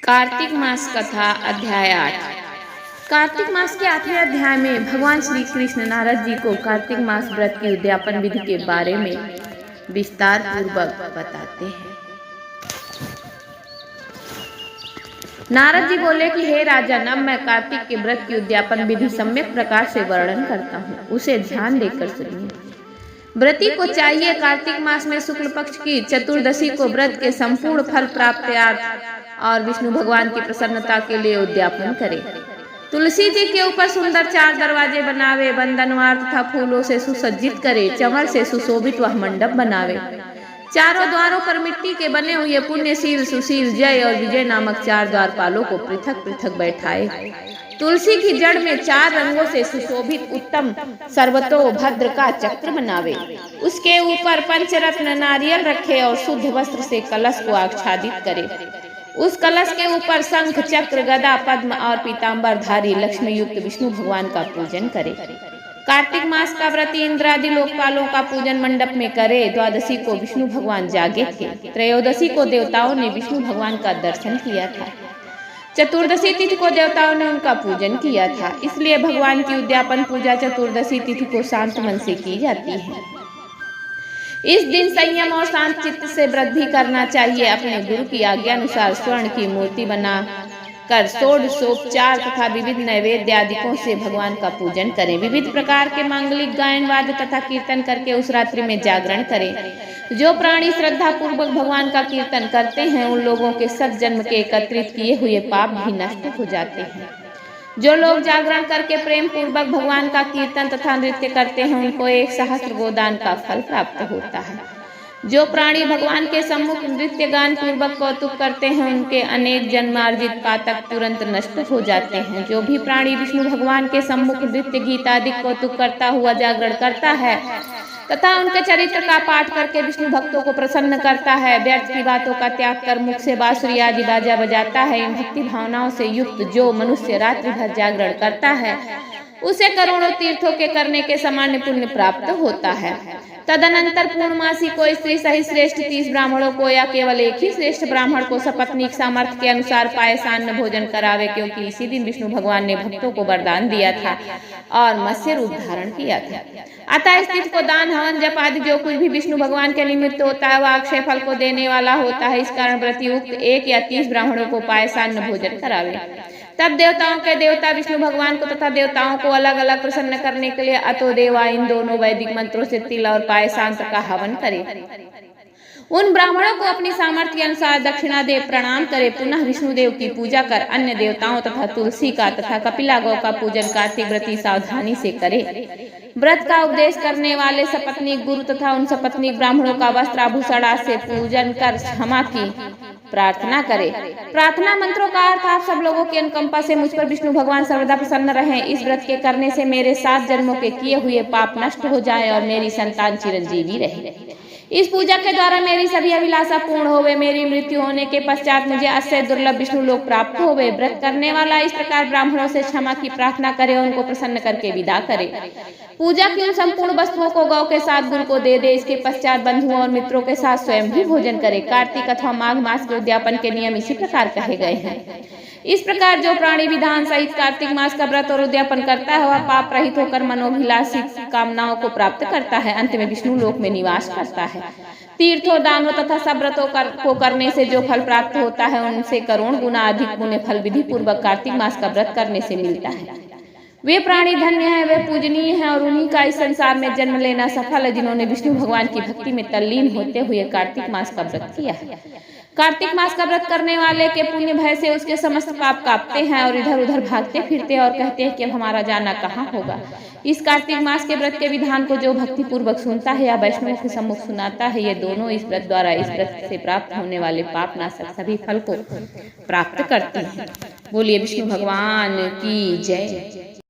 कार्तिक मास कथा अध्याय 8। कार्तिक मास के 8वें अध्याय में भगवान श्री कृष्ण नारद जी को कार्तिक मास व्रत की उद्यापन विधि के बारे में विस्तार पूर्वक बताते हैं। नारद जी बोले कि हे राजन, अब मैं कार्तिक के व्रत की उद्यापन विधि सम्यक प्रकार से वर्णन करता हूँ, उसे ध्यान देकर सुनिए। व्रती को चाहिए कार्तिक मास में शुक्ल पक्ष की चतुर्दशी को व्रत के संपूर्ण फल प्राप्त्यार्थ और विष्णु भगवान की प्रसन्नता के लिए उद्यापन करे। तुलसी जी के ऊपर सुंदर 4 दरवाजे बनावे, बंधनवार तथा फूलों से सुसज्जित करे, चंवर से सुशोभित वह मंडप बनावे। चारों द्वारों पर मिट्टी के बने हुए पुण्यशील, सुशील, जय और विजय नामक 4 द्वारपालों को पृथक पृथक बैठाए। तुलसी की जड़ में 4 रंगों से सुशोभित उत्तम सर्वतोभद्र का चक्र बनावे। उसके ऊपर पंचरत्न नारियल रखे और शुद्ध वस्त्र से कलश को आच्छादित करे। उस कलश के ऊपर शंख, चक्र, गदा, पद्म और पीताम्बर धारी लक्ष्मी युक्त विष्णु भगवान का पूजन करे। कार्तिक मास का व्रती इंद्रादि लोकपालों का पूजन मंडप में करे। द्वादशी को विष्णु भगवान जागे थे। त्रयोदशी को देवताओं ने विष्णु भगवान का दर्शन किया था। चतुर्दशी तिथि को देवताओं ने उनका पूजन किया था। इसलिए भगवान की उद्यापन पूजा चतुर्दशी तिथि को शांत मन से की जाती है। इस दिन संयम और शांत चित्त से व्रत भी करना चाहिए। अपने गुरु की आज्ञा अनुसार स्वर्ण की मूर्ति बना कर षोडशोपचार तथा विविध नैवेद्य आदिकों से भगवान का पूजन करें। विविध प्रकार के मांगलिक गायन वाद्य तथा कीर्तन करके उस रात्रि में जागरण करें। जो प्राणी श्रद्धा पूर्वक भगवान का कीर्तन करते हैं, उन लोगों के सत जन्म के एकत्रित किए हुए पाप भी नष्ट हो जाते हैं। जो लोग जागरण करके प्रेम पूर्वक भगवान का कीर्तन तथा नृत्य करते हैं, उनको 1 सहस्त्र गोदान का फल प्राप्त होता है। जो प्राणी भगवान के सम्मुख नृत्य गान पूर्वक कौतुक करते हैं, उनके अनेक जन्मार्जित पातक तुरंत नष्ट हो जाते हैं। जो भी प्राणी विष्णु भगवान के सम्मुख नृत्य गीत आदि कौतुक करता हुआ जागरण करता है तथा उनके चरित्र का पाठ करके विष्णु भक्तों को प्रसन्न करता है, व्यर्थ की बातों का त्याग कर मुख से बांसुरी आदि बाजा बजाता है, इन भक्ति भावनाओं से युक्त जो मनुष्य रात्रि भर जागरण करता है, उसे करोड़ों तीर्थों के करने के समान पुण्य प्राप्त होता है। तदनंतर पूर्णमासी को स्त्री सहित श्रेष्ठ 30 ब्राह्मणों को या केवल एक ही श्रेष्ठ ब्राह्मण को सपत्नीक सामर्थ्य के अनुसार पायसान्न भोजन करावे, क्योंकि इसी दिन विष्णु भगवान ने भक्तों को वरदान दिया था और मत्स्य रूप धारण किया था। अतः इस तिथि को दान, हवन, जप आदि जो कुछ भी विष्णु भगवान के निमित्त होता है, वह अक्षय फल को देने वाला होता है। इस कारण व्रती उक्त 1 या 30 ब्राह्मणों को पायसान्न भोजन करावे। तब देवताओं के देवता विष्णु भगवान को तथा देवताओं को अलग अलग प्रसन्न करने के लिए अतो देवा इन दोनों वैदिक मंत्रों से तिल और पायसांत का हवन करे। उन ब्राह्मणों को अपनी सामर्थ्य के अनुसार दक्षिणा दे प्रणाम करे। पुनः विष्णुदेव की पूजा कर अन्य देवताओं तथा तुलसी का तथा कपिला गौ का पूजन कार्तिक व्रती सावधानी से करे। व्रत का उपदेश करने वाले सपत्नीक गुरु तथा उन सपत्नीक ब्राह्मणों का वस्त्र आभूषण आदि से पूजन कर क्षमा की प्रार्थना करे। प्रार्थना मंत्रों का अर्थ, आप सब लोगों की अनुकंपा से मुझ पर विष्णु भगवान सर्वदा प्रसन्न रहें। इस व्रत के करने से मेरे 7 जन्मों के किए हुए पाप नष्ट हो जाए और मेरी संतान चिरंजीवी रहे। इस पूजा के द्वारा मेरी सभी अभिलाषा पूर्ण होवे। मेरी मृत्यु होने के पश्चात मुझे अस्य दुर्लभ विष्णु लोक प्राप्त होवे। व्रत करने वाला इस प्रकार ब्राह्मणों से क्षमा की प्रार्थना करे और उनको प्रसन्न करके विदा करे। पूजा की उन संपूर्ण वस्तुओं को गौ के साथ गुरु को दे दे। इसके पश्चात बंधुओं और मित्रों के साथ स्वयं भी भोजन करे। कार्तिक अथवा माघ मास के उद्यापन के नियम इसी प्रकार कहे गए हैं। इस प्रकार जो प्राणी विधान सहित कार्तिक मास का व्रत और उद्यापन करता है, वह पाप रहित होकर मनोभिलाषी कामनाओं को प्राप्त करता है, अंत में विष्णु लोक में निवास करता है। तीर्थों, दानों तथा सब व्रतों को करने से जो फल प्राप्त होता है, उनसे करोड़ गुना अधिक पुण्य फल विधि पूर्वक कार्तिक मास का व्रत करने से मिलता है। वे प्राणी धन्य हैं, वे पूजनीय हैं और उन्हीं का इस संसार में जन्म लेना सफल है, जिन्होंने विष्णु भगवान की भक्ति में तल्लीन होते हुए कार्तिक मास का व्रत किया है। कार्तिक मास का व्रत करने वाले के पुण्य भय से उसके समस्त पाप कांपते हैं और इधर उधर भागते फिरते और कहते हैं कि अब हमारा जाना कहाँ होगा। इस कार्तिक मास के व्रत के विधान को जो भक्ति पूर्वक सुनता है या वैष्णव के सम्मुख सुनाता है, ये दोनों इस व्रत द्वारा इस व्रत से प्राप्त होने वाले पाप नाशक सभी फल को प्राप्त करते हैं। बोलिए विष्णु भगवान की जय।